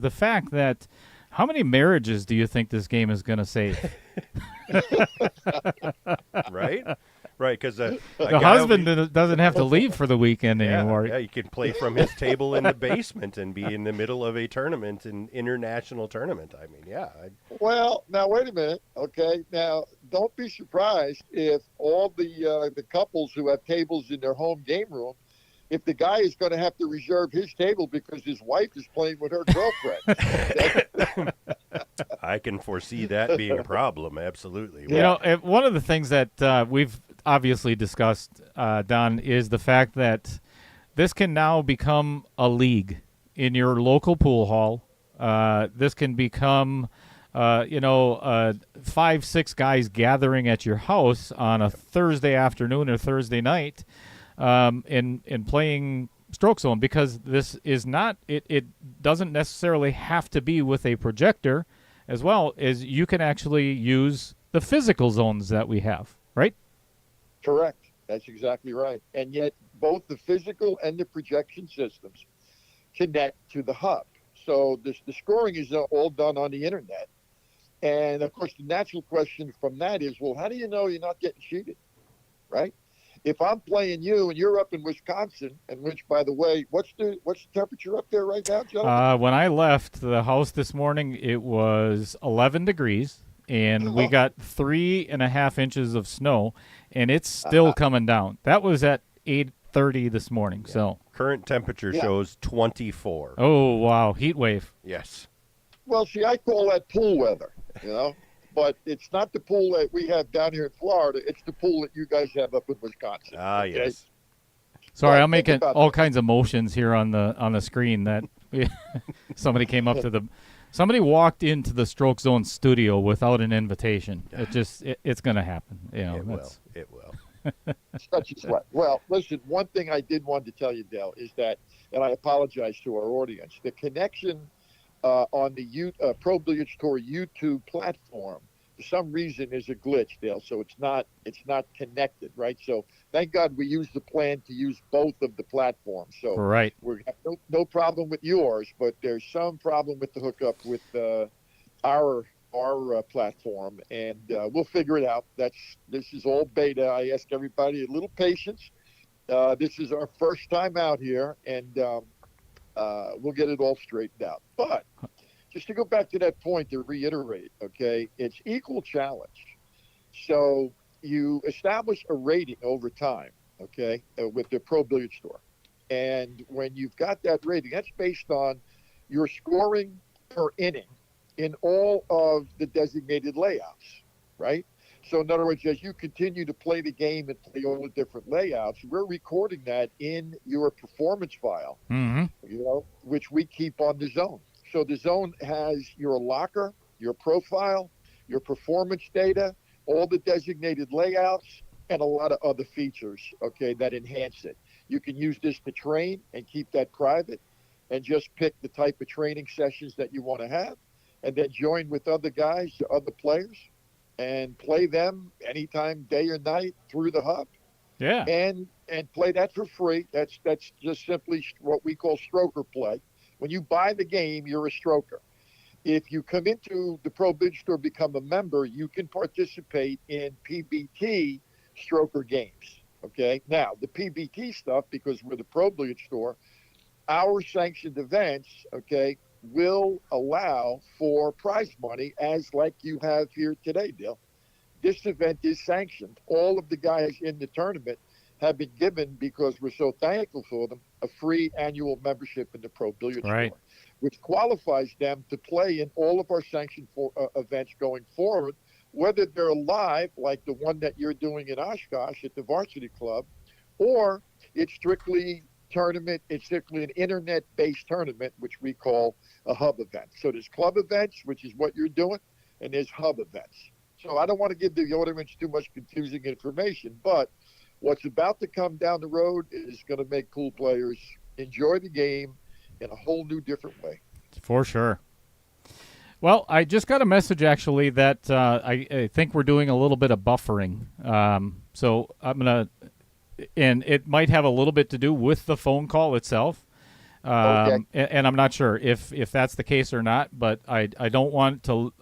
The fact that how many marriages do you think this game is going to save? Right? Right, because a The guy husband doesn't have to leave for the weekend anymore. yeah, you can play from his table in the basement and be in the middle of a tournament, an international tournament. I mean, yeah. Well, now wait a minute. Okay, now don't be surprised if all the couples who have tables in their home game room, if the guy is going to have to reserve his table because his wife is playing with her girlfriend. I can foresee that being a problem. Absolutely. You know, one of the things that we've obviously discussed, Don, is the fact that this can now become a league in your local pool hall. This can become, 5-6 guys gathering at your house on a Thursday afternoon or Thursday night, in playing Stroke Zone, because this is not. It doesn't necessarily have to be with a projector, as well as you can actually use the physical zones that we have, right? Correct. That's exactly right. And yet both the physical and the projection systems connect to the hub. So the scoring is all done on the internet. And of course, the natural question from that is, well, how do you know you're not getting cheated, right? If I'm playing you and you're up in Wisconsin, and which, by the way, what's the temperature up there right now, gentlemen? When I left the house this morning, it was 11 degrees, and we got 3.5 inches of snow, and it's still coming down. That was at 8:30 this morning. Yeah. So Current temperature shows 24. Oh, wow, heat wave. Yes. Well, see, I call that pool weather, but it's not the pool that we have down here in Florida. It's the pool that you guys have up in Wisconsin. Ah, okay? yes. Sorry, Well, I'm think making about all that. kinds of motions here on the screen that somebody came up to somebody walked into the Stroke Zone studio without an invitation. It's going to happen. It will. It will. Such is what. Well, listen, one thing I did want to tell you, Dale, is that, and I apologize to our audience, the connection on the Pro Billiards Tour YouTube platform, for some reason, is a glitch, Dale. So it's not connected, right? So thank God we used the plan to use both of the platforms. So Right. we have no problem with yours, but there's some problem with the hookup with our platform, and we'll figure it out. This is all beta. I ask everybody a little patience. This is our first time out here, and we'll get it all straightened out. But just to go back to that point, to reiterate, okay, it's equal challenge. So you establish a rating over time, okay, with the Pro Billiards Tour. And when you've got that rating, that's based on your scoring per inning in all of the designated layouts, right? So in other words, as you continue to play the game and play all the different layouts, we're recording that in your performance file, which we keep on the zone. So the zone has your locker, your profile, your performance data, all the designated layouts, and a lot of other features, okay, that enhance it. You can use this to train and keep that private, and just pick the type of training sessions that you want to have, and then join with other guys, other players, and play them anytime, day or night, through the hub. Yeah. And play that for free. That's just simply what we call stroker play. When you buy the game, you're a stroker. If you come into the Pro Billiards Store, become a member, you can participate in PBT stroker games. Okay. Now, the PBT stuff, because we're the Pro Billiards Store, our sanctioned events, okay, will allow for prize money, as like you have here today, Dale. This event is sanctioned. All of the guys in the tournament have been given, because we're so thankful for them, a free annual membership in the Pro Billiards Store, which qualifies them to play in all of our sanctioned events going forward, whether they're live, like the one that you're doing in Oshkosh at the Varsity Club, or it's strictly tournament. It's strictly an internet-based tournament, which we call a hub event. So there's club events, which is what you're doing, and there's hub events. So I don't want to give the audience too much confusing information, but what's about to come down the road is going to make pool players enjoy the game in a whole new, different way. For sure. Well, I just got a message, actually, that I think we're doing a little bit of buffering. So I'm going to, and it might have a little bit to do with the phone call itself. Okay. And I'm not sure if that's the case or not, but I don't want to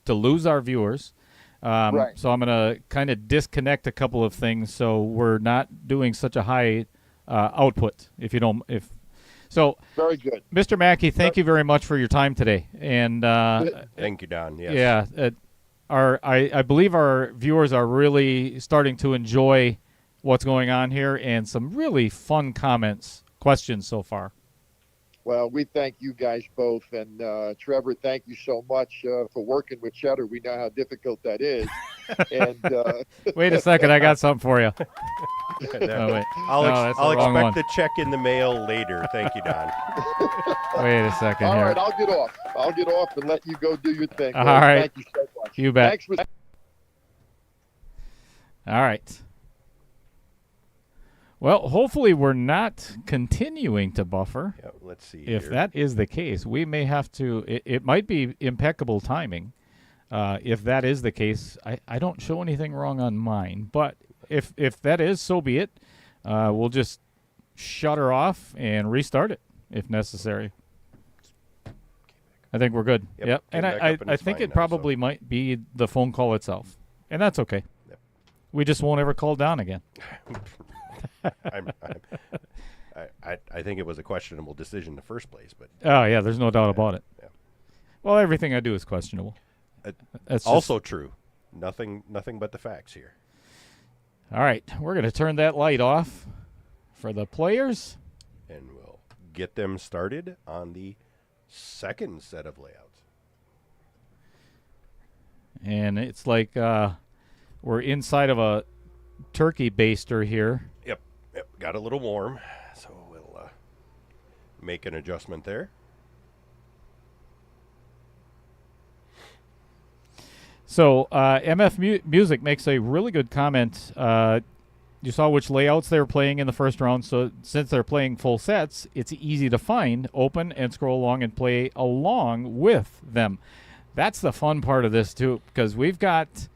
lose our viewers. Right. So I'm going to kind of disconnect a couple of things so we're not doing such a high output. If you don't, if so, Very good. Mr. Mackey, thank you very much for your time today. And Thank you, Don. Yes. yeah, I believe our viewers are really starting to enjoy what's going on here and some really fun questions so far. Well, we thank you guys both. And Trevor, thank you so much for working with Cheddar. We know how difficult that is. And Wait a second, I got something for you. No, Oh, wait. I'll, No, that's the I'll wrong expect one. the check in the mail later. Thank you, Don. Wait a second all here. right, I'll get off. I'll get off and let you go do your thing. All boys. right. Thank you so much. You bet. Thanks for All right. Well, hopefully we're not continuing to buffer. Yeah, let's see. If here. that is the case, we may have to. It might be impeccable timing. If that is the case, I don't show anything wrong on mine. But if that is, so be it. We'll just shut her off and restart it if necessary. I think we're good. Yep, And came back up and I it's think fine it now, probably might be the phone call itself, and that's okay. Yep. We just won't ever call down again. I think it was a questionable decision in the first place, but Oh yeah, there's no doubt about it. yeah. Well, everything I do is questionable. That's Also true. Nothing but the facts here. all right. We're gonna turn that light off for the players. And we'll get them started on the second set of layouts. And it's like we're inside of a turkey baster here. Yep. Got a little warm, so we'll make an adjustment there. So Music makes a really good comment. You saw which layouts they were playing in the first round. So since they're playing full sets, it's easy to find, open, and scroll along and play along with them. That's the fun part of this, too, because we've got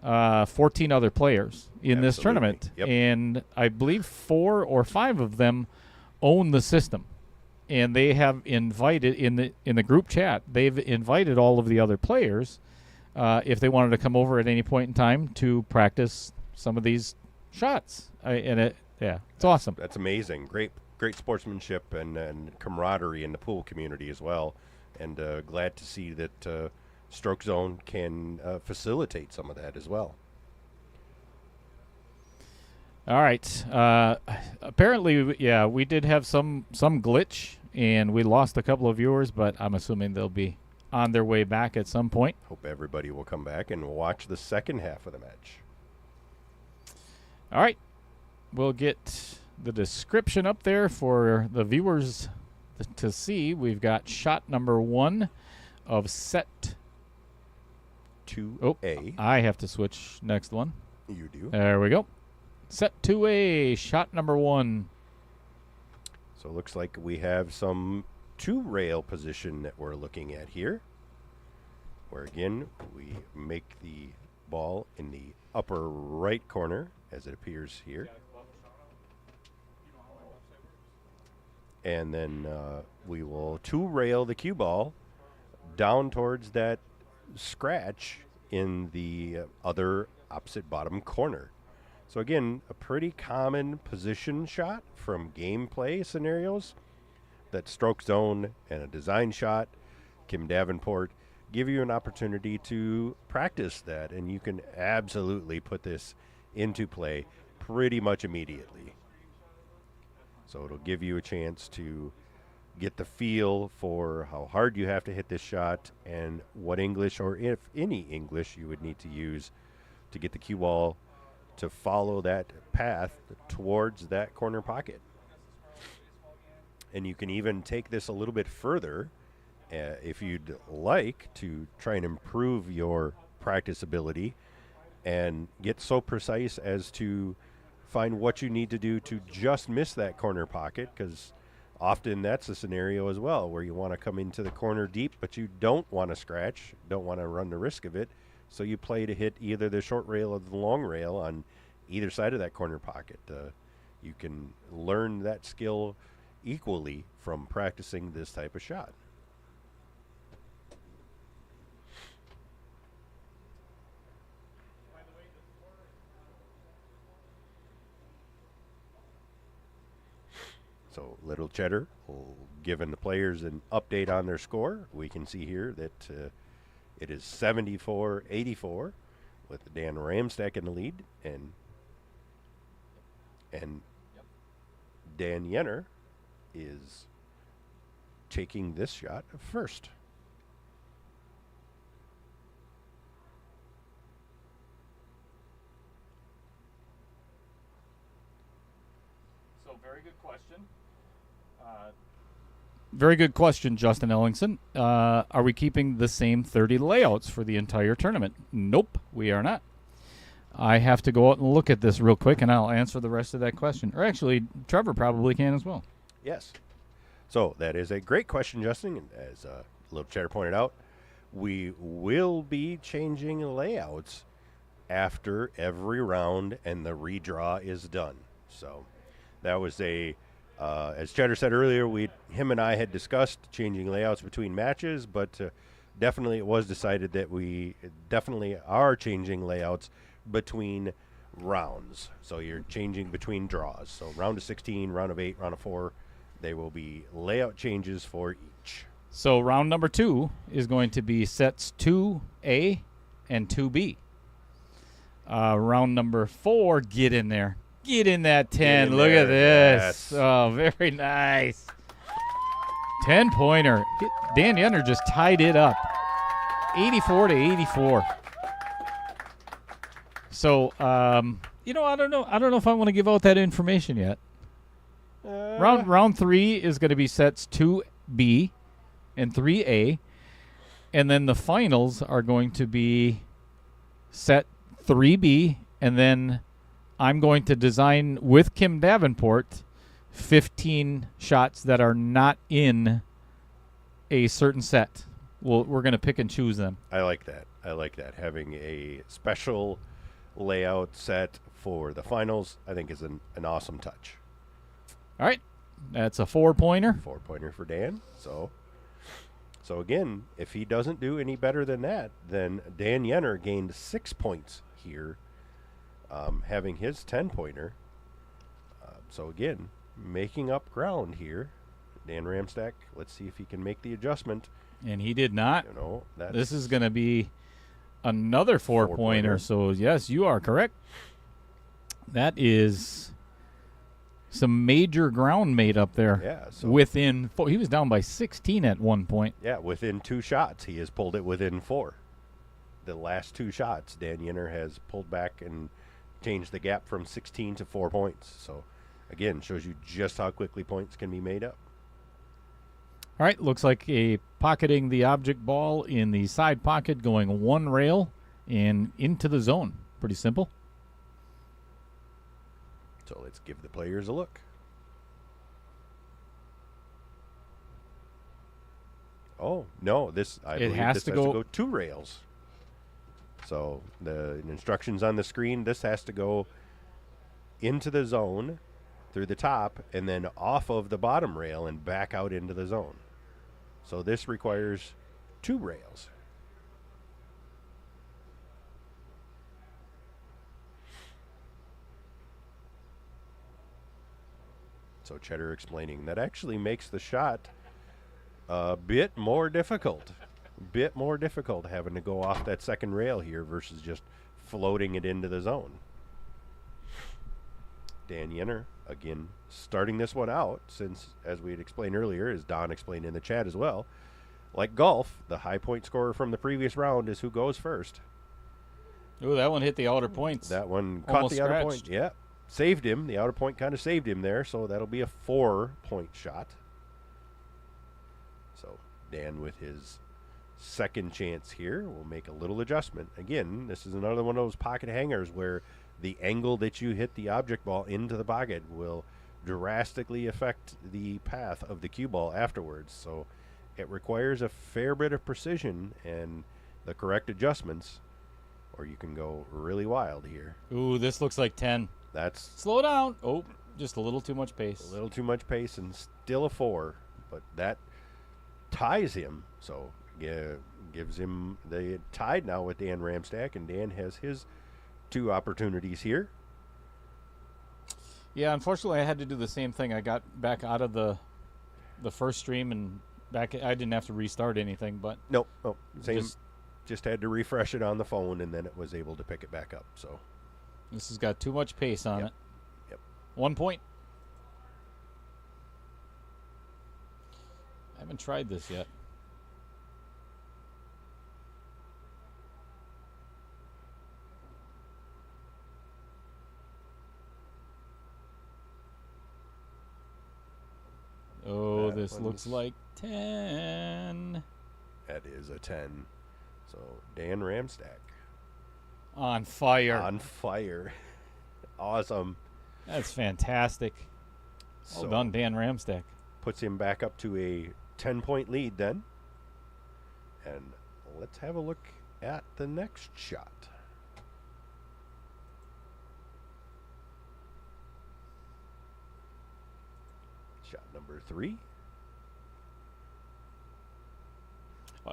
14 other players in this Absolutely. tournament. Yep. And I believe 4 or 5 of them own the system. And they have invited, in the group chat, they've invited all of the other players if they wanted to come over at any point in time to practice some of these shots. It's awesome. That's amazing. Great sportsmanship and camaraderie in the pool community as well. And glad to see that Stroke Zone can facilitate some of that as well. All right. Apparently, we did have some glitch, and we lost a couple of viewers, but I'm assuming they'll be on their way back at some point. Hope everybody will come back and watch the second half of the match. All right. We'll get the description up there for the viewers to see. We've got shot number 1 of set 2A. I have to switch next one. You do. There we go. Set 2A, shot number 1. So it looks like we have some 2-rail position that we're looking at here, where again we make the ball in the upper right corner as it appears here. And then we will 2-rail the cue ball down towards that scratch in the other opposite bottom corner. So again, a pretty common position shot from gameplay scenarios that Stroke Zone and a design shot, Kim Davenport, give you an opportunity to practice that, and you can absolutely put this into play pretty much immediately. So it'll give you a chance to get the feel for how hard you have to hit this shot and what English, or if any English, you would need to use to get the cue ball to follow that path towards that corner pocket. And you can even take this a little bit further if you'd like to try and improve your practice ability and get so precise as to find what you need to do to just miss that corner pocket, because often that's a scenario as well where you want to come into the corner deep, but you don't want to scratch, don't want to run the risk of it. So you play to hit either the short rail or the long rail on either side of that corner pocket. You can learn that skill equally from practicing this type of shot. So Little Cheddar will giving the players an update on their score. We can see here that it is 74-84 with Dan Ramstack in the lead, and Dan Yenor is taking this shot first. So very good question. Very good question, Justin Ellingson. Are we keeping the same 30 layouts for the entire tournament? Nope, we are not. I have to go out and look at this real quick, and I'll answer the rest of that question. Or actually, Trevor probably can as well. Yes. So that is a great question, Justin. And as Little Cheddar pointed out, we will be changing layouts after every round and the redraw is done. So that was as Cheddar said earlier, him and I had discussed changing layouts between matches, but definitely it was decided that we definitely are changing layouts between rounds. So you're changing between draws. So round of 16, round of 8, round of 4, they will be layout changes for each. So round number 2 is going to be sets 2A and 2B. Round number 4, get in there. Get in that 10. Look at this. Yes. Oh, very nice. 10-pointer. Dan Yenor just tied it up. 84-84. So, I don't know if I want to give out that information yet. Round 3 is going to be sets 2B and 3A. And then the finals are going to be set 3B, and then I'm going to design with Kim Davenport 15 shots that are not in a certain set. We're going to pick and choose them. I like that. Having a special layout set for the finals, I think, is an awesome touch. All right. That's a 4-pointer. 4-pointer for Dan. So again, if he doesn't do any better than that, then Dan Yenor gained 6 points here. Having his 10-pointer. So again, making up ground here. Dan Ramstack, let's see if he can make the adjustment. And he did not. This is going to be another 4-pointer. So, yes, you are correct. That is some major ground made up there. Yeah. So within 4. He was down by 16 at one point. Yeah, within 2 shots, he has pulled it within 4. The last 2 shots, Dan Yenor has pulled back and changed the gap from 16 to 4 points. So, again, shows you just how quickly points can be made up. All right, looks like pocketing the object ball in the side pocket, going 1 rail and into the zone. Pretty simple. So let's give the players a look. Oh, no, I believe this has to go 2 rails. So the instructions on the screen, this has to go into the zone through the top and then off of the bottom rail and back out into the zone. So this requires 2 rails. So Cheddar explaining that actually makes the shot a bit more difficult. Having to go off that second rail here versus just floating it into the zone. Dan Yenor, again, starting this one out, since, as we had explained earlier, as Don explained in the chat as well, like golf, the high point scorer from the previous round is who goes first. Ooh, that one hit the outer points. That one caught the outer point. Yeah, saved him. The outer point kind of saved him there, so that'll be a 4-point shot. So Dan with his second chance here will make a little adjustment. Again, this is another one of those pocket hangers where the angle that you hit the object ball into the pocket will drastically affect the path of the cue ball afterwards. So it requires a fair bit of precision and the correct adjustments, or you can go really wild here. Ooh, this looks like 10. That's slow down. Oh, just a little too much pace. A little too much pace and still a 4, but that ties him. So gives him the tied now with Dan Ramstack, and Dan has his 2 opportunities here. Yeah, unfortunately, I had to do the same thing. I got back out of the first stream and back. I didn't have to restart anything, but Nope. Same. Just had to refresh it on the phone, and then it was able to pick it back up. So this has got too much pace on it. Yep. 1 point. I haven't tried this yet. Oh, this looks like 10. That is a 10. So Dan Ramstack On fire. on fire. Awesome. That's fantastic. Well So done, Dan Ramstack. puts him back up to a 10-point lead then. And let's have a look at the next shot. Shot number 3.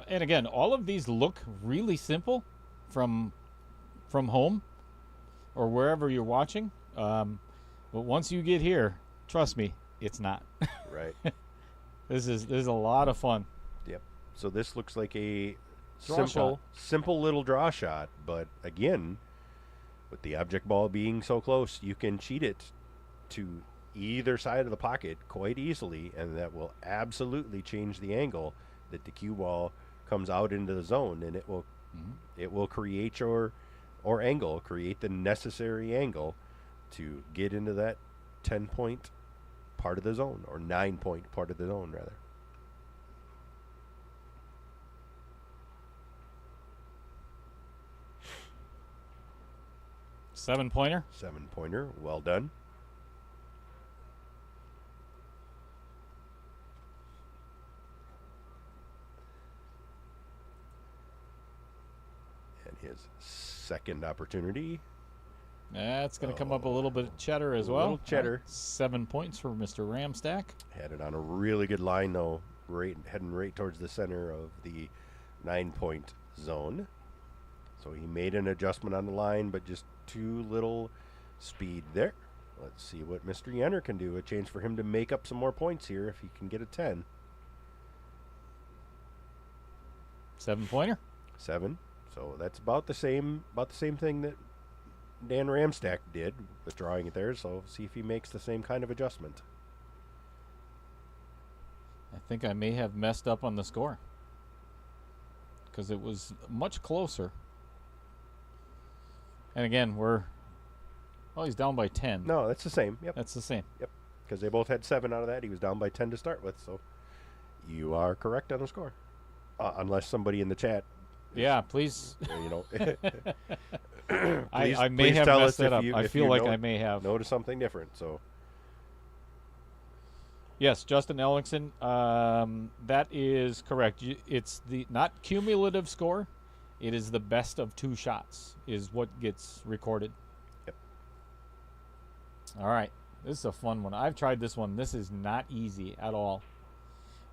And again, all of these look really simple from home or wherever you're watching. But once you get here, trust me, it's not. Right. This is a lot of fun. Yep. So this looks like a Draw simple little draw shot, but again, with the object ball being so close, you can cheat it to either side of the pocket quite easily, and that will absolutely change the angle that the cue ball comes out into the zone, and it will create your angle, create the necessary angle to get into that 10-point part of the zone, or 9-point part of the zone rather. Seven-pointer. 7-pointer, well done. And his second opportunity. That's going to come up a little bit of cheddar as well. Little cheddar. Right. 7 points for Mr. Ramstack. Had it on a really good line though, heading right towards the center of the 9-point zone. So he made an adjustment on the line, but just too little speed there. Let's see what Mr. Yenor can do. A chance for him to make up some more points here if he can get a 10. 7-pointer. 7. So that's about the same thing that Dan Ramstack did with drawing it there. So see if he makes the same kind of adjustment. I think I may have messed up on the score because it was much closer. And again, he's down by 10. No, that's the same. Yep. That's the same. Yep. Because they both had 7 out of that. He was down by 10 to start with. So you are correct on the score. Unless somebody in the chat. Yeah, please. I may please have tell messed us that up. if I if feel you like I may have. Notice something different. So Yes, Justin Ellingson. That is correct. It's the not cumulative score. It is the best of 2 shots is what gets recorded. Yep. All right. This is a fun one. I've tried this one. This is not easy at all.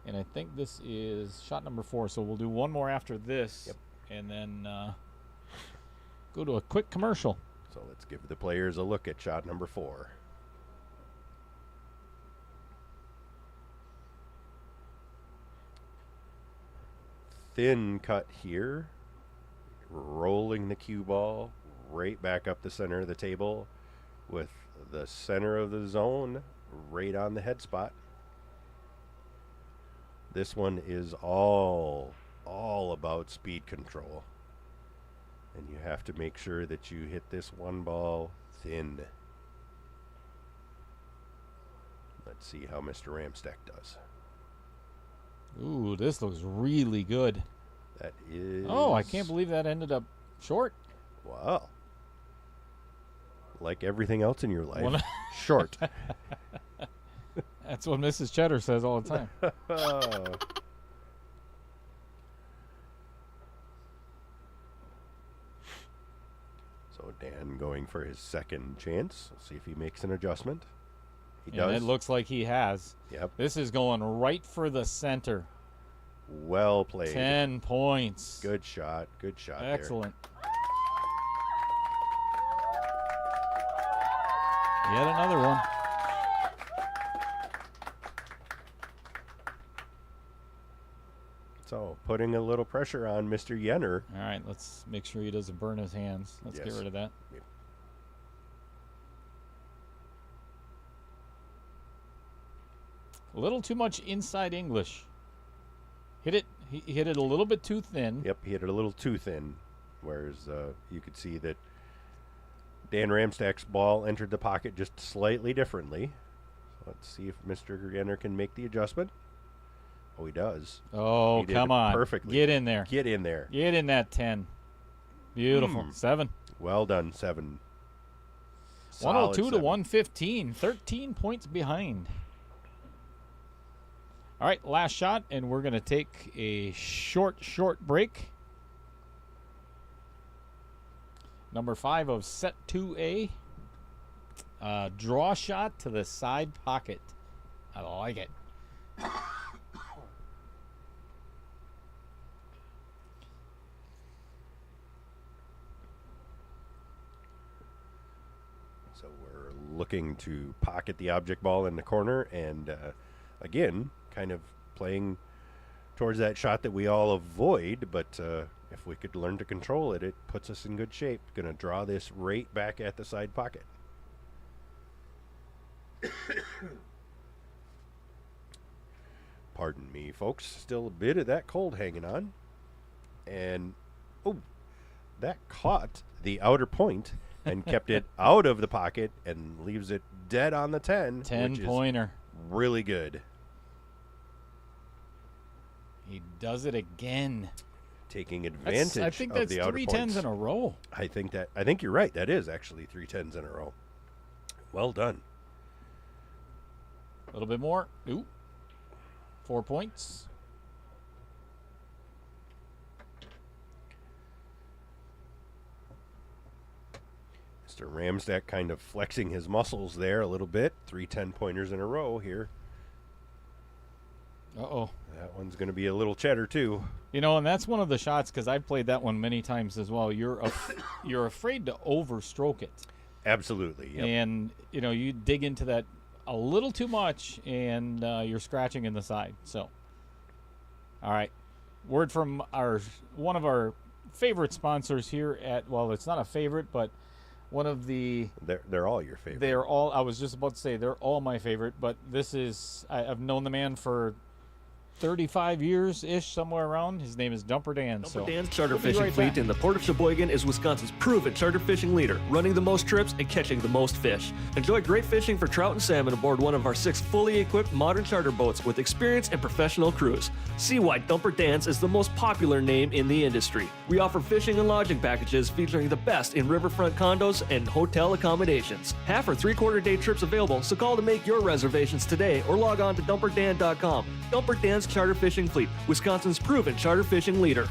And I think this is shot number 4. So we'll do one more after this. Yep. And then go to a quick commercial. So let's give the players a look at shot number 4. Thin cut here, rolling the cue ball right back up the center of the table with the center of the zone right on the head spot. This one is all about speed control. And you have to make sure that you hit this one ball thin. Let's see how Mr. Ramstack does. Ooh, this looks really good. That is... Oh, I can't believe that ended up short. Wow. Like everything else in your life. Well, short. That's what Mrs. Cheddar says all the time. So Dan going for his second chance. We'll see if he makes an adjustment. He And does. it looks like he has. Yep. This is going right for the center. Well played. 10 points. Good shot. Good shot. Excellent. Yet another one. So putting a little pressure on Mr. Yenor. All right, let's make sure he doesn't burn his hands. Let's get Yes. rid of that. Yep. A little too much inside English. Hit it. He hit it a little bit too thin. Yep, he hit it a little too thin, whereas you could see that Dan Ramstack's ball entered the pocket just slightly differently. So let's see if Mr. Yenor can make the adjustment. Oh, he does. Oh, He did come it on. perfectly. Get in there. Get in there. Get in that 10. Beautiful. 7. Well done, 7. 102 Solid to 7. 115. 13 points behind. All right, last shot, and we're going to take a short break. Number 5 of set 2A. Draw shot to the side pocket. I like it. So we're looking to pocket the object ball in the corner and, again, kind of playing towards that shot that we all avoid, but if we could learn to control it, it puts us in good shape. Going to draw this right back at the side pocket. Pardon me, folks. Still a bit of that cold hanging on. And, oh, that caught the outer point and kept it out of the pocket and leaves it dead on the 10. 10-pointer. Really good. He does it again. Taking advantage I think of that's the outer 3 points. 10s in a row. I think you're right. That is actually 3 10s in a row. Well done. A little bit more. Ooh. 4 points. Mr. Ramstack kind of flexing his muscles there a little bit. 3 10-pointers in a row here. Uh-oh. That one's going to be a little cheddar too. You know, and that's one of the shots, because I've played that one many times as well. You're afraid to overstroke it. Absolutely. Yep. And, you know, you dig into that a little too much, and you're scratching in the side. So, all right. Word from one of our favorite sponsors here at, well, it's not a favorite, but one of the... They're all your favorite. They're all, I was just about to say, they're all my favorite, but this is, I've known the man for 35 years-ish, somewhere around. His name is Dumper Dan. Dumper Dan's charter we'll be fishing right fleet back. in the Port of Sheboygan is Wisconsin's proven charter fishing leader, running the most trips and catching the most fish. Enjoy great fishing for trout and salmon aboard one of our 6 fully equipped modern charter boats with experience and professional crews. See why Dumper Dan's is the most popular name in the industry. We offer fishing and lodging packages featuring the best in riverfront condos and hotel accommodations. Half or 3/4 day trips available, so call to make your reservations today or log on to dumperdan.com. Dumper Dan's Charter Fishing Fleet, Wisconsin's proven charter fishing leader.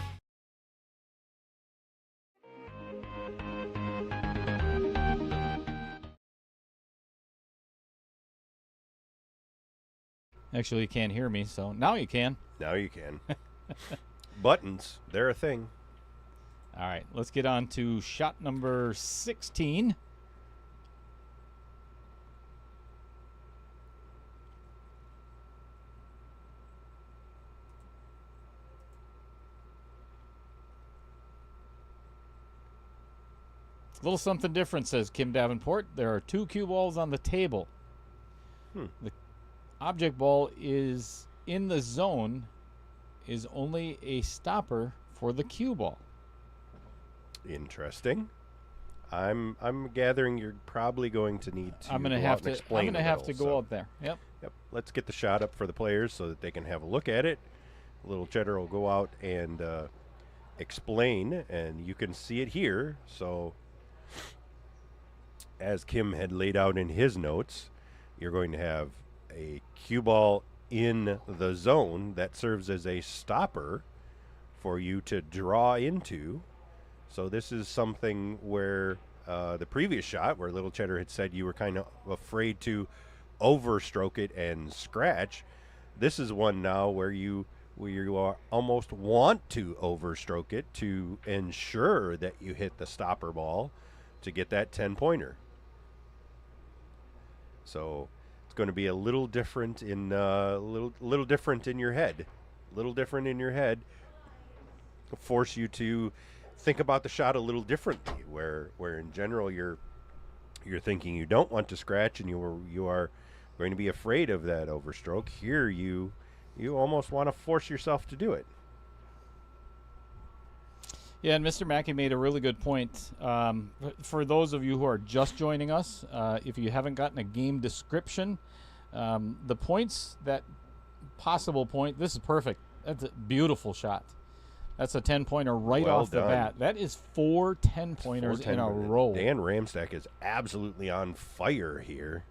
Actually, you can't hear me, so now you can. Now you can. Buttons, they're a thing. All right, let's get on to shot number 16. A little something different, says Kim Davenport. There are 2 cue balls on the table. The object ball is in the zone, is only a stopper for the cue ball. Interesting. I'm gathering you're probably going to need to I'm gonna go have out and to. explain I'm gonna a have little, to go so- out there. Yep. Yep. Let's get the shot up for the players so that they can have a look at it. Little Cheddar will go out and explain, and you can see it here. So, as Kim had laid out in his notes, you're going to have a cue ball in the zone that serves as a stopper for you to draw into. So this is something where the previous shot, where Little Cheddar had said you were kind of afraid to overstroke it and scratch. This is one now where you are almost want to overstroke it to ensure that you hit the stopper ball to get that 10-pointer. So it's going to be a little different in little different in your head. Little different in your head. Force you to think about the shot a little differently. Where in general you're thinking you don't want to scratch and you are going to be afraid of that overstroke. Here you almost want to force yourself to do it. Yeah, and Mr. Mackey made a really good point. For those of you who are just joining us, if you haven't gotten a game description, the points, that possible point, this is perfect. That's a beautiful shot. That's a 10-pointer right Well off the done. bat. That is 4 10-pointers in a row. Dan Ramstack is absolutely on fire here.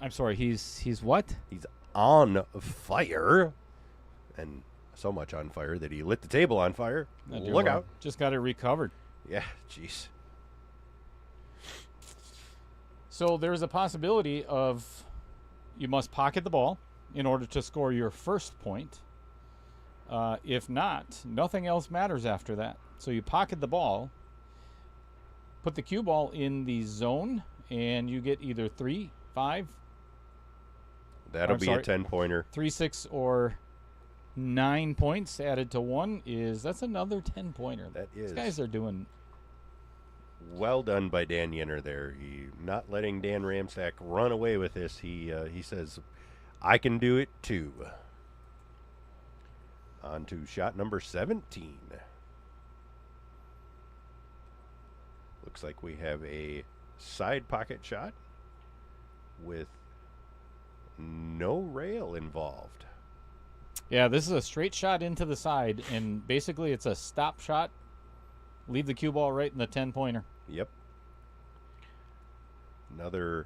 I'm sorry, he's what? He's on fire. And so much on fire that he lit the table on fire. Oh, dear Look Lord. out. Just got it recovered. Yeah, jeez. So there's a possibility of you must pocket the ball in order to score your first point. If not, nothing else matters after that. So you pocket the ball, put the cue ball in the zone, and you get either 3, 5, That'll be a 10-pointer. 3, 6, or 9 points added to 1 that's another 10-pointer. That is. These guys are doing. Well done by Dan Yenor there. He not letting Dan Ramstack run away with this. He says, I can do it too. On to shot number 17. Looks like we have a side pocket shot with no rail involved. Yeah, this is a straight shot into the side, and basically it's a stop shot. Leave the cue ball right in the 10-pointer. Yep. Another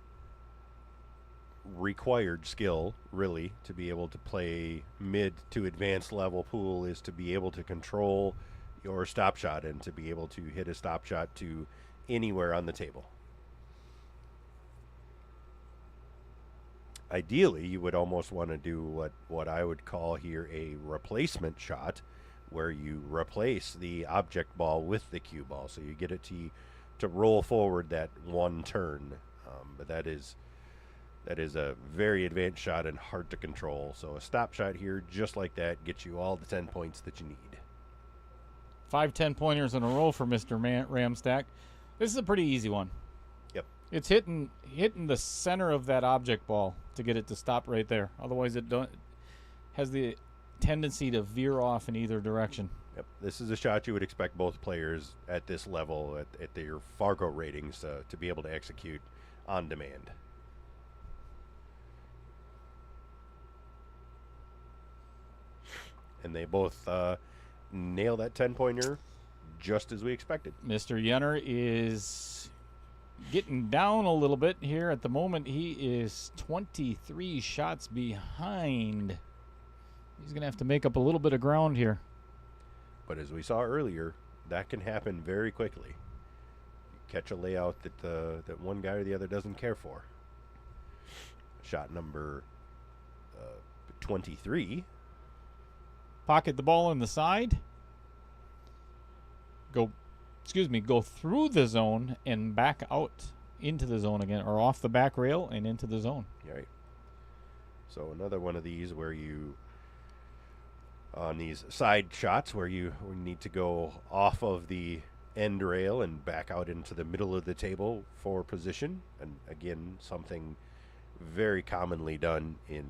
required skill, really, to be able to play mid to advanced level pool is to be able to control your stop shot and to be able to hit a stop shot to anywhere on the table. Ideally, you would almost want to do what I would call here a replacement shot, where you replace the object ball with the cue ball, so you get it to roll forward that one turn. But that is a very advanced shot and hard to control. So a stop shot here, just like that, gets you all the 10 points that you need. 5 10-pointers in a row for Mr. Ramstack. This is a pretty easy one. Yep. It's hitting the center of that object ball to get it to stop right there. Otherwise, it has the tendency to veer off in either direction. Yep. This is a shot you would expect both players at this level, at their Fargo ratings, to be able to execute on demand. And they both nail that 10-pointer just as we expected. Mr. Yenor is getting down a little bit here. At the moment, he is 23 shots behind. He's going to have to make up a little bit of ground here. But as we saw earlier, that can happen very quickly. You catch a layout that one guy or the other doesn't care for. Shot number 23. Pocket the ball in the side. Go through the zone and back out into the zone again, or off the back rail and into the zone. Right. So another one of these where you, on these side shots where you need to go off of the end rail and back out into the middle of the table for position. And again, something very commonly done in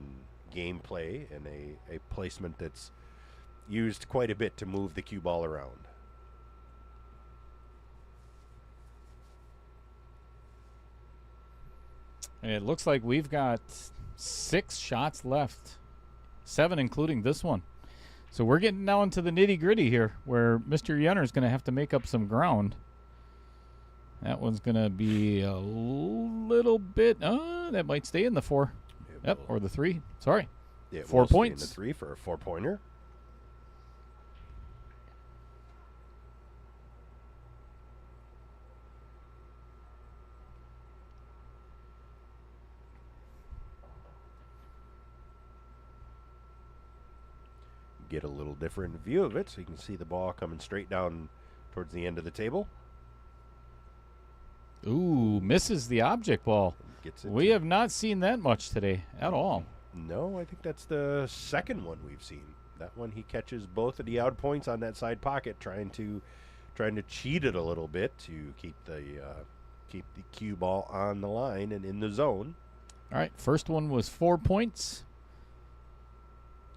gameplay and a placement that's used quite a bit to move the cue ball around. And it looks like we've got 6 shots left, 7 including this one. So we're getting down to the nitty-gritty here, where Mr. Yenor is going to have to make up some ground. That one's going to be a little bit. That might stay in the 4. Yep, or the 3. Sorry. Yeah, 4 points. In the 3 for a 4-pointer. get a little different view of it so you can see the ball coming straight down towards the end of the table. Ooh, misses the object ball. Gets it We to- have not seen that much today at all. No, I think that's the second one we've seen. That one he catches both of the out points on that side pocket, trying to cheat it a little bit to keep the cue ball on the line and in the zone. All right, first one was 4 points.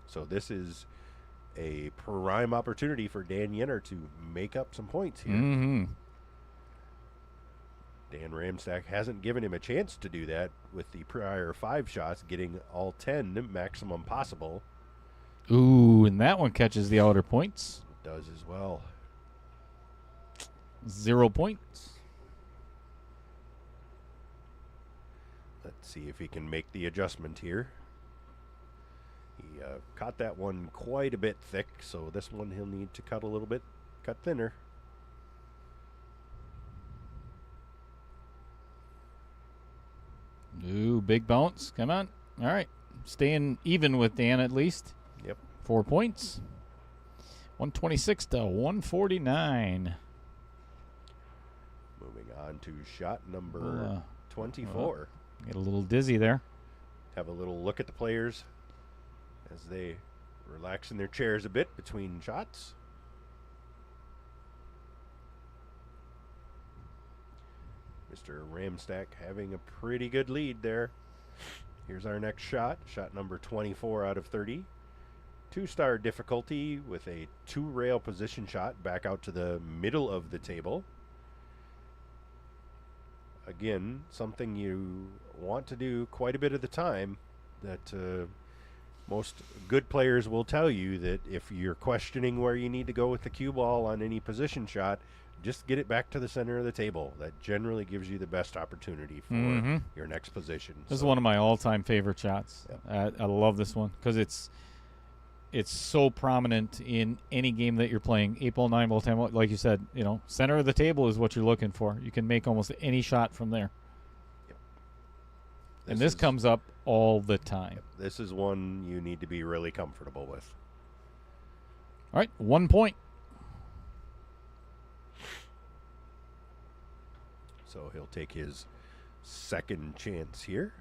So this is a prime opportunity for Dan Yenor to make up some points here. Mm-hmm. Dan Ramstack hasn't given him a chance to do that with the prior 5 shots, getting all 10 maximum possible. Ooh, and that one catches the outer points. Does as well. 0 points. Let's see if he can make the adjustment here. He caught that one quite a bit thick, so this one he'll need to cut a little bit, cut thinner. Ooh, big bounce. Come on. All right. Staying even with Dan at least. Yep. 4 points. 126 to 149. Moving on to shot number 24. Get a little dizzy there. Have a little look at the players as they relax in their chairs a bit between shots. Mr. Ramstack having a pretty good lead there. Here's our next shot. Shot number 24 out of 30. 2-star difficulty with a 2-rail position shot back out to the middle of the table. Again, something you want to do quite a bit of the time. That most good players will tell you that if you're questioning where you need to go with the cue ball on any position shot, just get it back to the center of the table. That generally gives you the best opportunity for your next position. This is one of my all-time favorite shots. Yep. I love this one because it's so prominent in any game that you're playing. 8 ball, 9 ball, 10 ball. Like you said, center of the table is what you're looking for. You can make almost any shot from there. Yep. And this comes up all the time. Yep. This is one you need to be really comfortable with. All right, 1 point. So he'll take his second chance here.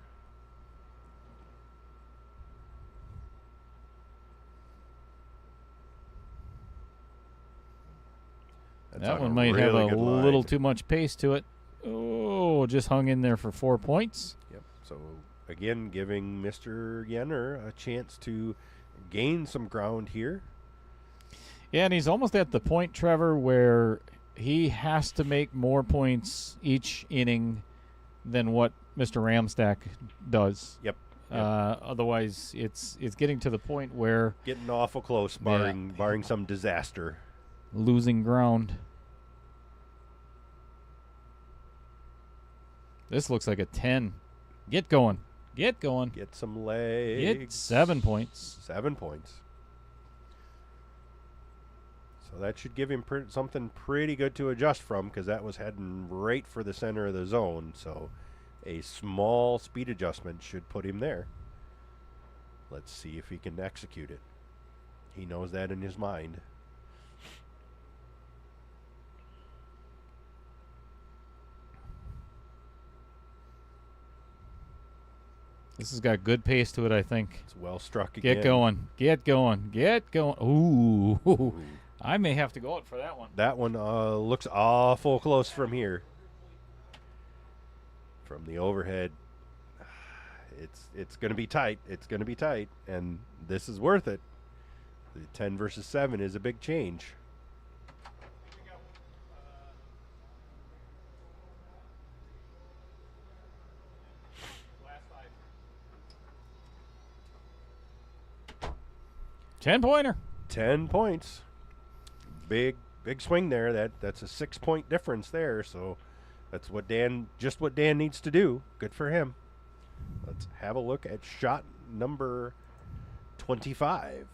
That's That on one a might have really a good line. little too much pace to it. Oh, just hung in there for 4 points. Yep. So again, giving Mr. Yenor a chance to gain some ground here. Yeah, and he's almost at the point, Trevor, where he has to make more points each inning than what Mr. Ramstack does. Yep. Otherwise, it's getting to the point where Getting awful close, barring some disaster. losing ground. This looks like a 10. Get going. Get going. Get some legs. Get 7 points. 7 points. So that should give him something pretty good to adjust from, because that was heading right for the center of the zone. So a small speed adjustment should put him there. Let's see if he can execute it. He knows that in his mind. This has got good pace to it, I think. It's well struck again. Get going. Get going. Get going. Ooh. I may have to go out for that one. That one looks awful close from here. From the overhead. It's going to be tight. It's going to be tight. And this is worth it. The 10 versus 7 is a big change. Last 5. 10-pointer. 10 points. Big swing there. That's a 6-point difference there. So that's what Dan needs to do. Good for him. Let's have a look at shot number 25.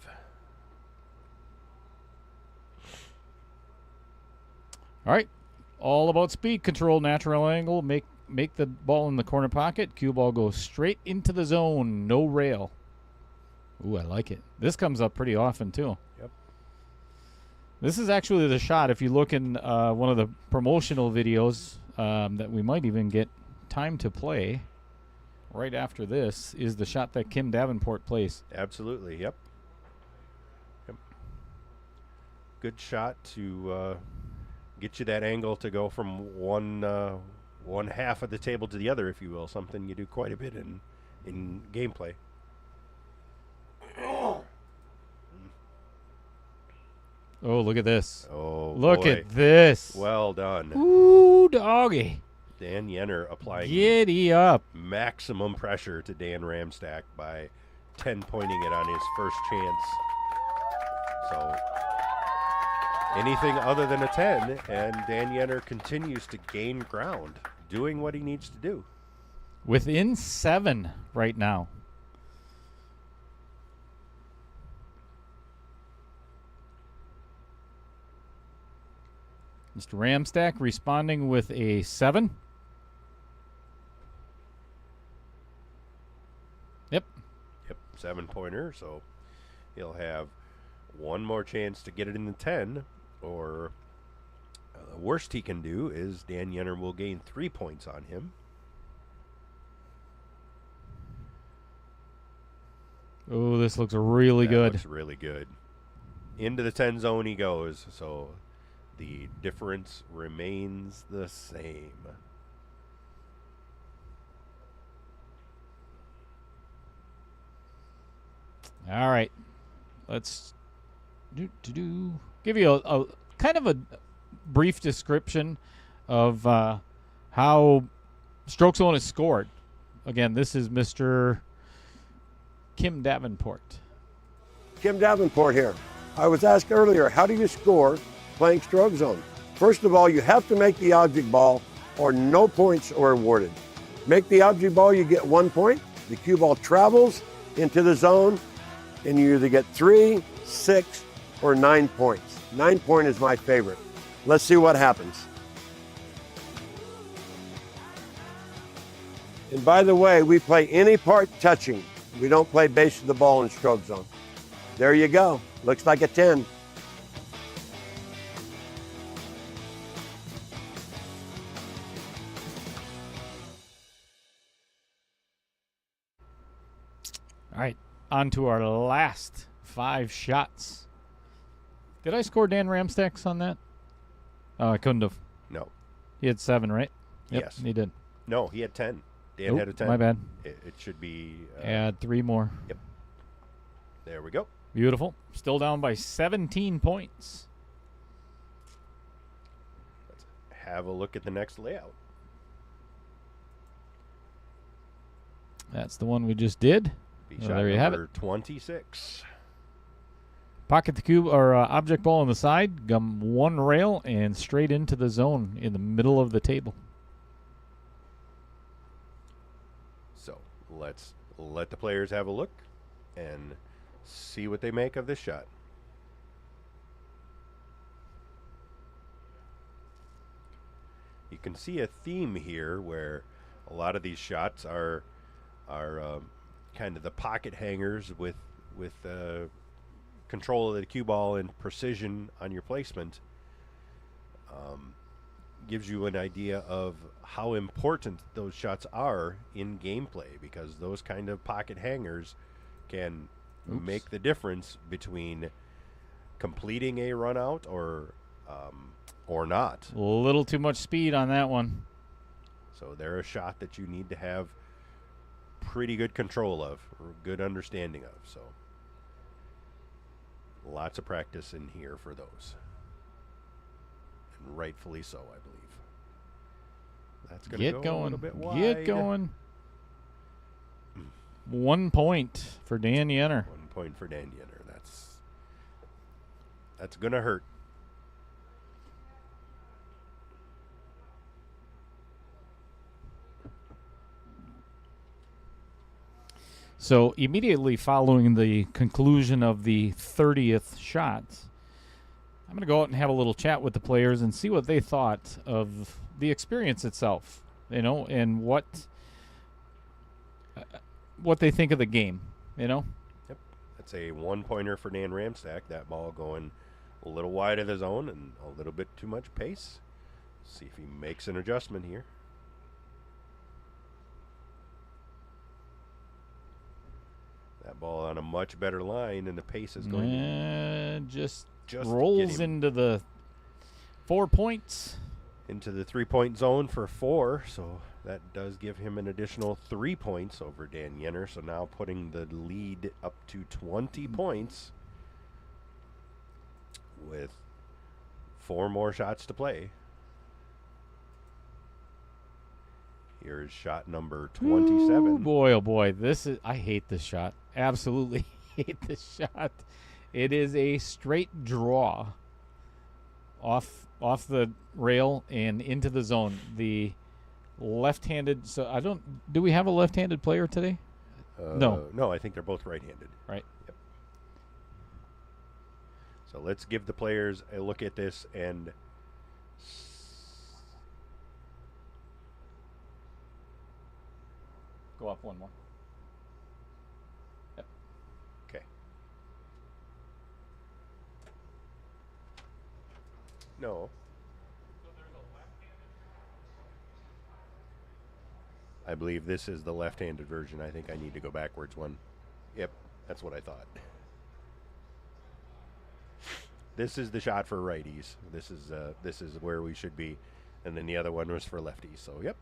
All right. All about speed control, natural angle. Make the ball in the corner pocket. Cue ball goes straight into the zone. No rail. Ooh, I like it. This comes up pretty often, too. This is actually the shot. If you look in one of the promotional videos that we might even get time to play right after this, is the shot that Kim Davenport plays. Absolutely, yep. Good shot to get you that angle to go from one half of the table to the other, if you will. Something you do quite a bit in gameplay. Oh, look at this. Oh, look boy. at this. Well done. Ooh, doggy. Dan Yenor applying Giddy up. maximum pressure to Dan Ramstack by 10-pointing it on his first chance. So anything other than a 10, and Dan Yenor continues to gain ground, doing what he needs to do. Within 7 right now. Mr. Ramstack responding with a 7. Yep. 7-pointer, so he'll have one more chance to get it in the 10, or the worst he can do is Dan Yenor will gain 3 points on him. Oh, this looks really That good. looks really good. Into the 10 zone he goes, so the difference remains the same. All right. Let's give you a kind of a brief description of how Stroke Zone is scored. Again, this is Mr. Kim Davenport. Kim Davenport here. I was asked earlier, how do you score playing Stroke Zone? First of all, you have to make the object ball or no points are awarded. Make the object ball, you get 1 point. The cue ball travels into the zone and you either get 3, 6, or 9 points. 9 point is my favorite. Let's see what happens. And by the way, we play any part touching. We don't play base of the ball in Stroke Zone. There you go. Looks like a 10. All right, on to our last 5 shots. Did I score Dan Ramstacks on that? Oh, I couldn't have. No. He had 7, right? Yep, Yes. he did. No, he had 10. Dan Oop, had a 10. my bad. It should be... Add 3 more. There we go. Beautiful. Still down by 17 points. Let's have a look at the next layout. That's the one we just did. Be Oh, shot there you have number 26. Pocket the cube or object ball on the side, gum 1 rail, and straight into the zone in the middle of the table. So let's let the players have a look and see what they make of this shot. You can see a theme here where a lot of these shots are kind of the pocket hangers with control of the cue ball and precision on your placement. Gives you an idea of how important those shots are in gameplay, because those kind of pocket hangers can make the difference between completing a run out or not. A little too much speed on that one. So they're a shot that you need to have pretty good control of, or good understanding of. So lots of practice in here for those. And rightfully so, I believe. That's going to go going. a little bit wide. Get going. 1 point for Dan Yenor. 1 point for Dan Yenor. That's going to hurt. So immediately following the conclusion of the 30th shot, I'm going to go out and have a little chat with the players and see what they thought of the experience itself, and what they think of the game, Yep. That's a 1-pointer for Dan Ramstack. That ball going a little wide of the zone and a little bit too much pace. See if he makes an adjustment here. That ball on a much better line, and the pace is going to just get rolls him into the 4 points. into the 3-point zone for 4. So that does give him an additional 3 points over Dan Yenor. So now putting the lead up to 20 points with 4 more shots to play. Here's shot number 27. Ooh, boy, oh boy, I hate this shot. Absolutely hate this shot. It is a straight draw off the rail and into the zone. The left-handed. So do we have a left-handed player today? No. No, I think they're both right-handed. Right. Yep. So let's give the players a look at this and Go up one more. Yep. okay. No. I believe this is the left-handed version. I think I need to go backwards one. Yep, that's what I thought. This is the shot for righties. This is where we should be, and then the other one was for lefties. So yep.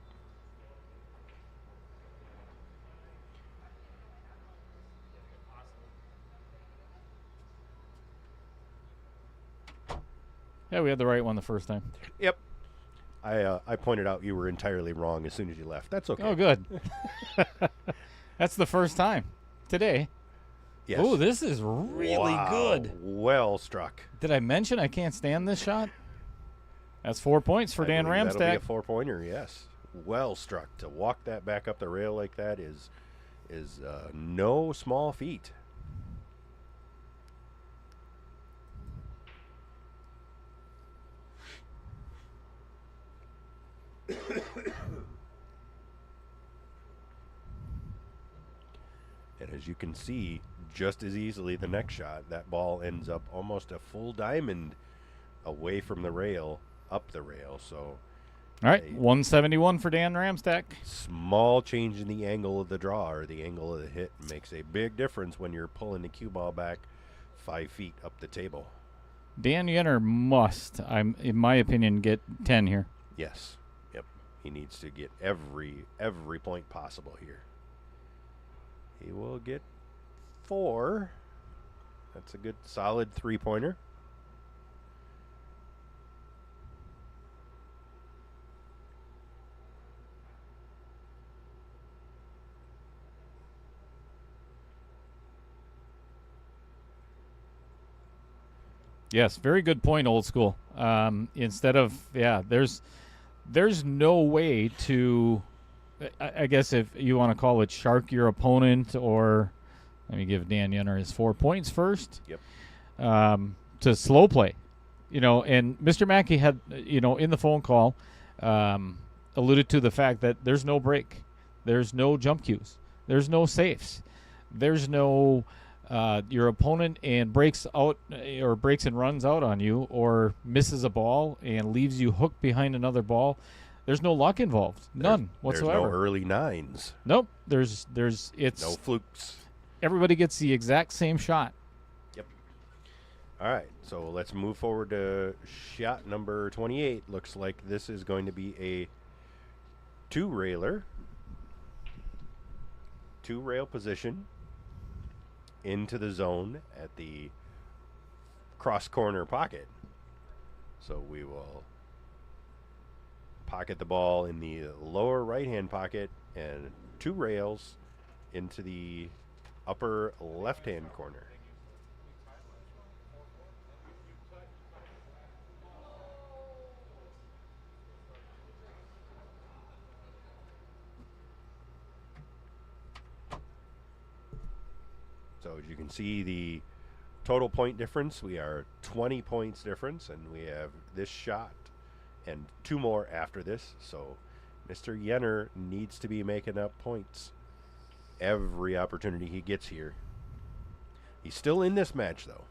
Yeah, we had the right one the first time. Yep. I pointed out you were entirely wrong as soon as you left. That's okay. Oh, good. That's the first time today. Yes. Oh, this is really Wow. good. Well struck. Did I mention I can't stand this shot? That's 4 points for Dan That'll be a Ramstack. 4-pointer, yes. Well struck. To walk that back up the rail like that is no small feat. And as you can see, just as easily the next shot, that ball ends up almost a full diamond away from the rail, up the rail. So All right, 171 for Dan Ramstack. small change in the angle of the draw or the angle of the hit makes a big difference when you're pulling the cue ball back 5 feet up the table. Dan Yenor must, in my opinion, get 10 here. Yes. Yep. He needs to get every point possible here. He will get 4. That's a good solid 3-pointer. Yes, very good point, old school. Instead of, there's no way to, I guess if you want to call it shark your opponent, or let me give Dan Yenor his 4 points first. Yep. To slow play, and Mr. Mackey had, in the phone call, alluded to the fact that there's no break, there's no jump cues, there's no safes, there's no your opponent and breaks out or breaks and runs out on you or misses a ball and leaves you hooked behind another ball. There's no luck involved. None whatsoever. There's no early nines. Nope. It's No flukes. Everybody gets the exact same shot. Yep. All right, so let's move forward to shot number 28. Looks like this is going to be a 2-railer. 2-rail position into the zone at the cross corner pocket. So we will pocket the ball in the lower right-hand pocket and 2 rails into the upper left-hand corner. So as you can see, the total point difference, we are 20 points difference, and we have this shot and 2 more after this. So Mr. Yenor needs to be making up points every opportunity he gets here. He's still in this match, though.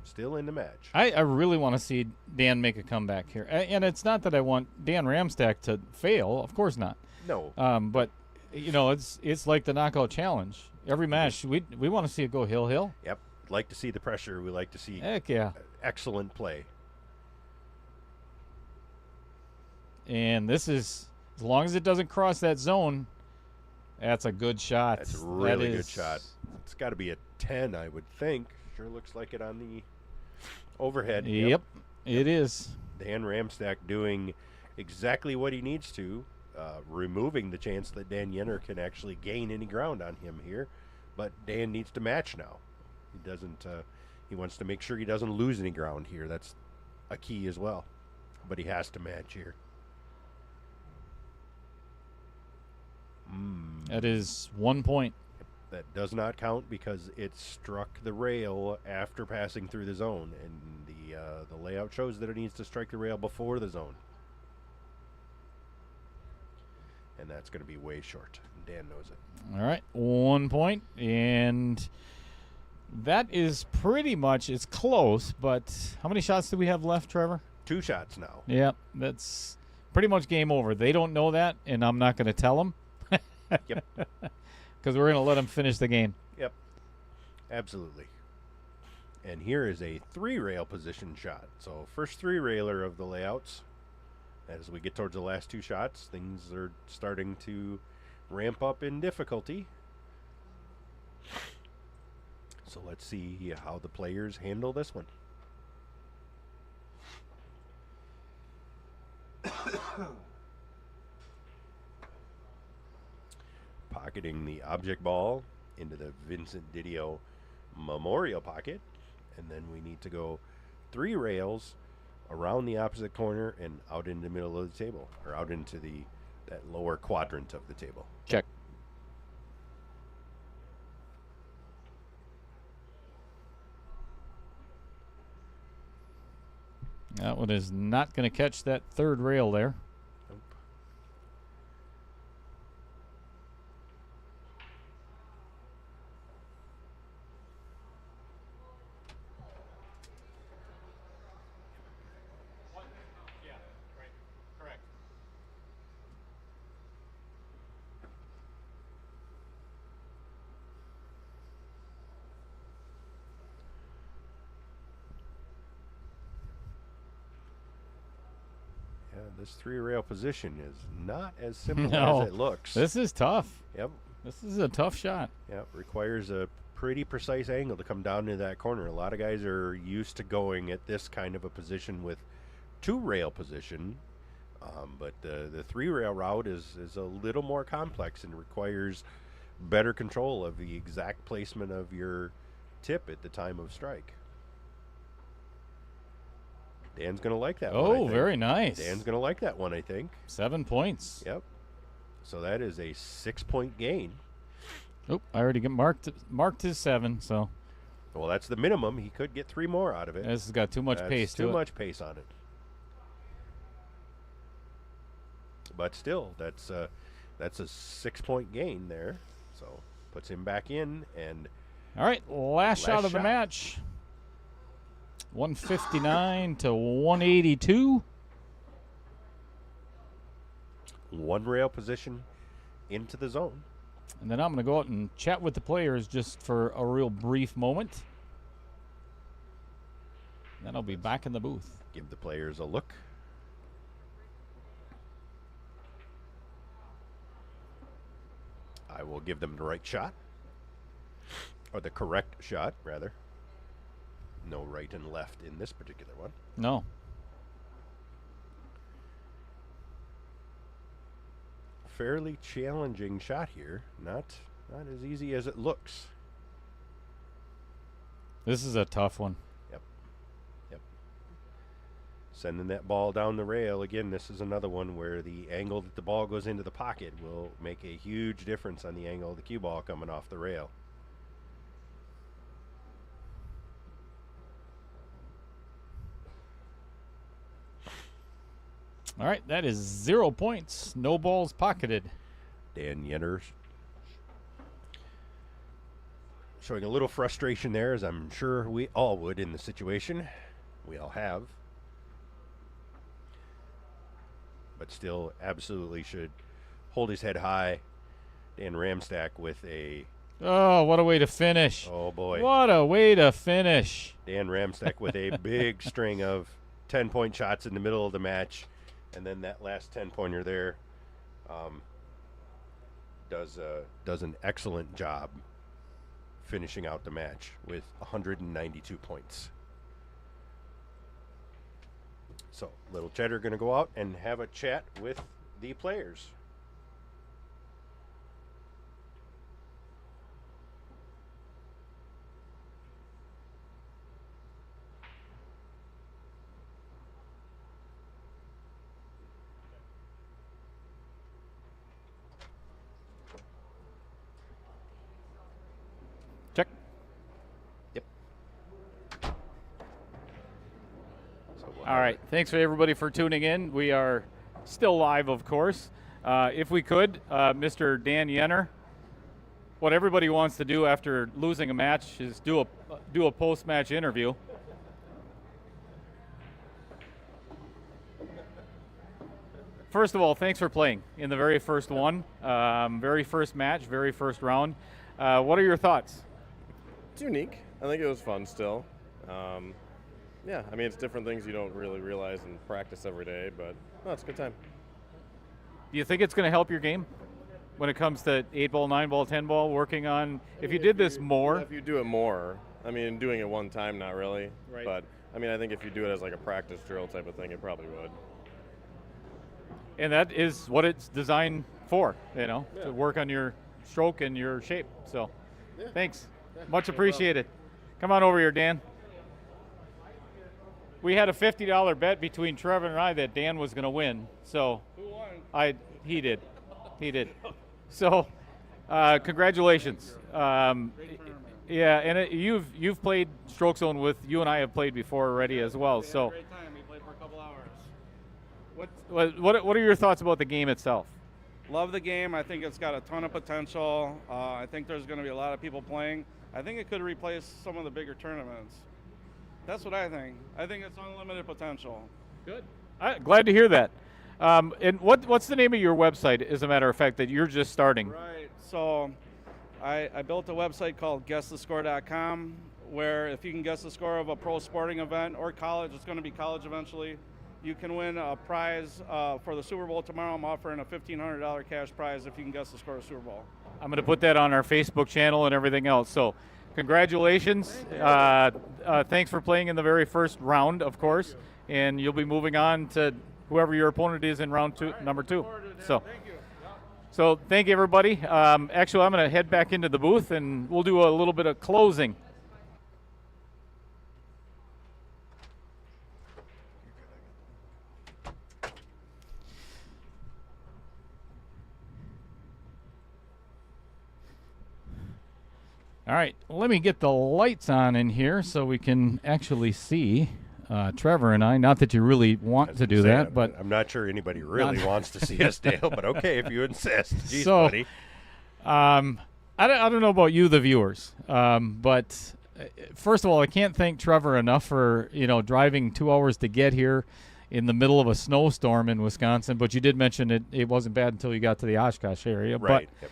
still in the match. I really want to see Dan make a comeback here. And it's not that I want Dan Ramstack to fail. Of course not. No. But, it's like the knockout challenge. Every match, we want to see it go hill. Yep. Like to see the pressure. We like to see Heck yeah. excellent play. And this is, as long as it doesn't cross that zone, that's a good shot. That's a really good shot. It's got to be a 10, I would think. Sure looks like it on the overhead. Yep, it is. Dan Ramstack doing exactly what he needs to, removing the chance that Dan Yenor can actually gain any ground on him here. But Dan needs to match now. He doesn't. He wants to make sure he doesn't lose any ground here. That's a key as well. But he has to match here. That is 1 point. That does not count because it struck the rail after passing through the zone, and the layout shows that it needs to strike the rail before the zone. And that's going to be way short. Dan knows it. All right, 1 point, and that is pretty much, it's close, but how many shots do we have left, Trevor? 2 shots now. Yeah, that's pretty much game over. They don't know that, and I'm not going to tell them. Yep. Because we're going to let them finish the game. Yep. Absolutely. And here is a 3-rail position shot. So first 3-railer of the layouts. As we get towards the last 2 shots, things are starting to ramp up in difficulty. So let's see how the players handle this one. Pocketing the object ball into the Vincent Didio Memorial pocket, and then we need to go 3 rails around the opposite corner and out into the middle of the table, or out into that lower quadrant of the table. Check. That one is not going to catch that 3rd rail there. Nope. This 3-rail position is not as simple No. as it looks. This is tough. Yep. This is a tough shot. Yep. Requires a pretty precise angle to come down to that corner. A lot of guys are used to going at this kind of a position with 2-rail position, but the 3-rail route is a little more complex and requires better control of the exact placement of your tip at the time of strike. Dan's going to like that one, I Oh, think. very nice. Dan's going to like that one, I think. 7 points. Yep. So that is a 6-point gain. Oh, I already marked his 7, so Well, that's the minimum. He could get 3 more out of it. this has got too much That's pace to too it. much pace on it. But still, that's a 6-point gain there. So puts him back in, and All right, last shot of the shot. match. 159 to 182. 1-rail position into the zone. And then I'm going to go out and chat with the players just for a real brief moment. Then I'll be back in the booth. Give the players a look. I will give them the right shot. Or the correct shot, rather. No right and left in this particular one. No. Fairly challenging shot here. Not as easy as it looks. This is a tough one. Yep. Sending that ball down the rail. Again, this is another one where the angle that the ball goes into the pocket will make a huge difference on the angle of the cue ball coming off the rail. All right, that is 0 points. No balls pocketed. Dan Yenor showing a little frustration there, as I'm sure we all would in the situation. We all have. But still absolutely should hold his head high. Dan Ramstack with a... Oh, what a way to finish. Oh, boy. What a way to finish. Dan Ramstack with a big string of 10-point shots in the middle of the match. And then that last 10-pointer there does an excellent job finishing out the match with 192 points. So, Little Cheddar going to go out and have a chat with the players. Check. Yep. All right. Thanks for everybody for tuning in. We are still live, of course. If we could, Mr. Dan Yenor, what everybody wants to do after losing a match is do a post-match interview. First of all, thanks for playing in the very first one, very first match, very first round. What are your thoughts? It's unique. I think it was fun still. Yeah, I mean, it's different things you don't really realize in practice every day, but no, it's a good time. Do you think it's going to help your game when it comes to 8-ball, 9-ball, 10-ball, working on, if you did this more? If you do it more, I mean, doing it one time, not really. Right. But, I mean, I think if you do it as like a practice drill type of thing, it probably would. And that is what it's designed for, to work on your stroke and your shape. So, thanks. Much appreciated. Come on over here, Dan. We had a $50 bet between Trevor and I that Dan was going to win. So, who won? He did. So, congratulations. Yeah, and you've played Stroke Zone with, you and I have played before already as well. We had So, a great time. We played for a couple hours. what are your thoughts about the game itself? Love the game. I think it's got a ton of potential. I think there's going to be a lot of people playing. I think it could replace some of the bigger tournaments. That's what I think. I think it's unlimited potential. Good. Glad to hear that. And what's the name of your website, as a matter of fact, that you're just starting? Right. So I built a website called guessthescore.com, where if you can guess the score of a pro sporting event or college, it's going to be college eventually, you can win a prize for the Super Bowl tomorrow. I'm offering a $1,500 cash prize if you can guess the score of the Super Bowl. I'm going to put that on our Facebook channel and everything else. So congratulations. Thanks for playing in the very first round, of course. And you'll be moving on to whoever your opponent is in round number two. So, Thank you. so thank you, everybody. Actually, I'm going to head back into the booth, and we'll do a little bit of closing. All right, let me get the lights on in here so we can actually see Trevor and I. Not that you really want to do that, but I'm not sure anybody really wants to see us, Dale, but okay, if you insist. Jeez, so, buddy. I don't know about you, the viewers, but first of all, I can't thank Trevor enough for driving 2 hours to get here in the middle of a snowstorm in Wisconsin. But you did mention it wasn't bad until you got to the Oshkosh area. Right. But,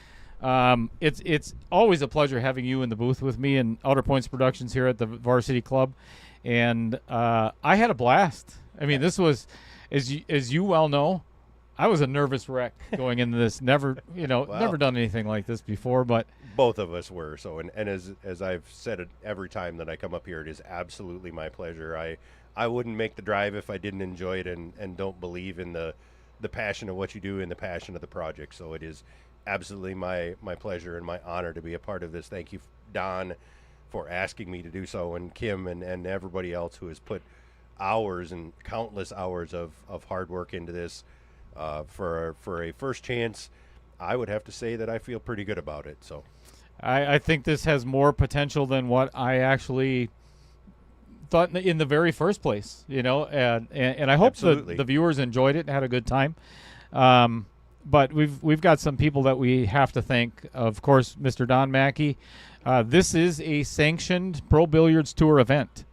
it's always a pleasure having you in the booth with me and Outer Points Productions here at the Varsity Club, and I had a blast. I mean, this was, as you well know, I was a nervous wreck going into this. Never done anything like this before, but Both of us were. So, and as I've said it every time that I come up here, it is absolutely my pleasure. I wouldn't make the drive if I didn't enjoy it and don't believe in the passion of what you do and the passion of the project. So it is absolutely my pleasure and my honor to be a part of this. Thank you, Don, for asking me to do so, and Kim and everybody else who has put hours and countless hours of hard work into this. For a first chance, I would have to say that I feel pretty good about it. So I think this has more potential than what I actually thought in the very first place, and I hope Absolutely. the viewers enjoyed it and had a good time. but we've got some people that we have to thank. Of course, Mr. Don Mackey. This is a sanctioned Pro Billiards Tour event.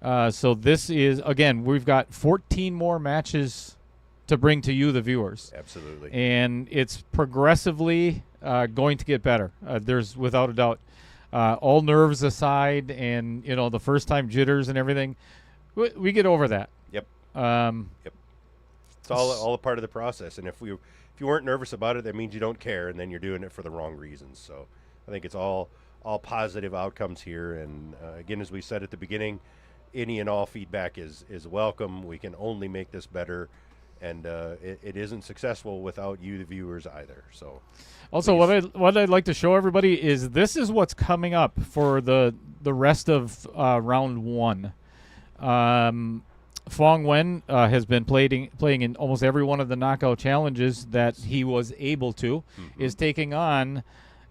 So this is, again, we've got 14 more matches to bring to you, the viewers. Absolutely. And it's progressively going to get better. There's without a doubt. All nerves aside, and the first time jitters and everything, we get over that. Yep. Yep. It's all a part of the process. And if you weren't nervous about it, that means you don't care, and then you're doing it for the wrong reasons. So I think it's all positive outcomes here. And again, as we said at the beginning, any and all feedback is welcome. We can only make this better. And it isn't successful without you, the viewers, either. So, also, what I'd like to show everybody is this is what's coming up for the rest of round one. Fong Wen has been playing in almost every one of the knockout challenges that he was able to. Is taking on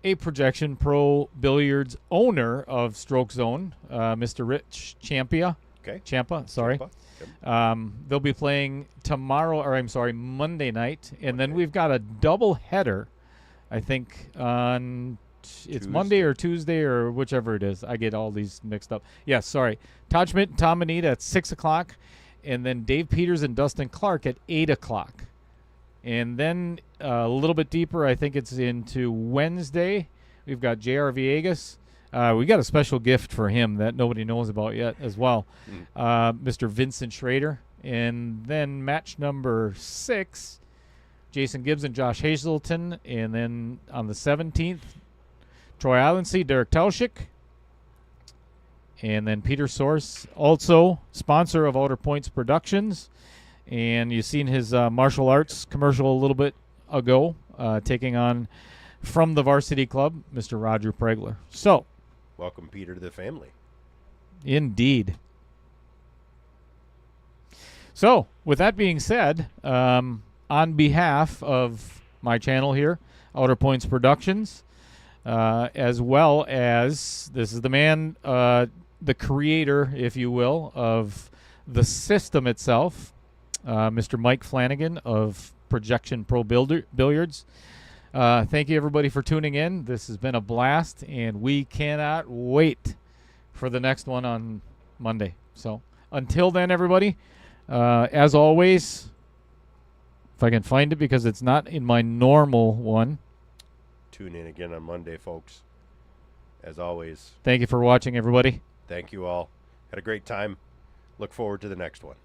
a Projection Pro Billiards owner of Stroke Zone, Mr. Rich Champa. Okay. Champa, sorry. Champa. They'll be playing Monday night, and then we've got a double header, I think, on it's Monday or Tuesday or whichever it is. I get all these mixed up. Yes, sorry. Todd Schmidt and Tom Manita at 6 o'clock, and then Dave Peters and Dustin Clark at 8 o'clock. And then a little bit deeper, I think it's into Wednesday. We've got J.R. Villegas. We got a special gift for him that nobody knows about yet as well. Mr. Vincent Schrader. And then match number 6, Jason Gibbs and Josh Hazelton. And then on the 17th, Troy Islandsea, Derek Tauschik. And then Peter Source, also sponsor of Outer Points Productions. And you've seen his martial arts commercial a little bit ago, taking on from the Varsity Club, Mr. Roger Pregler. So, welcome, Peter, to the family. Indeed. So, with that being said, on behalf of my channel here, Outer Points Productions, as well as this is the man, the creator, if you will, of the system itself, Mr. Mike Flanagan of Projection Pro Billiards. Thank you, everybody, for tuning in. This has been a blast, and we cannot wait for the next one on Monday. So until then, everybody, as always, if I can find it because it's not in my normal one. Tune in again on Monday, folks. As always. Thank you for watching, everybody. Thank you all. Had a great time. Look forward to the next one.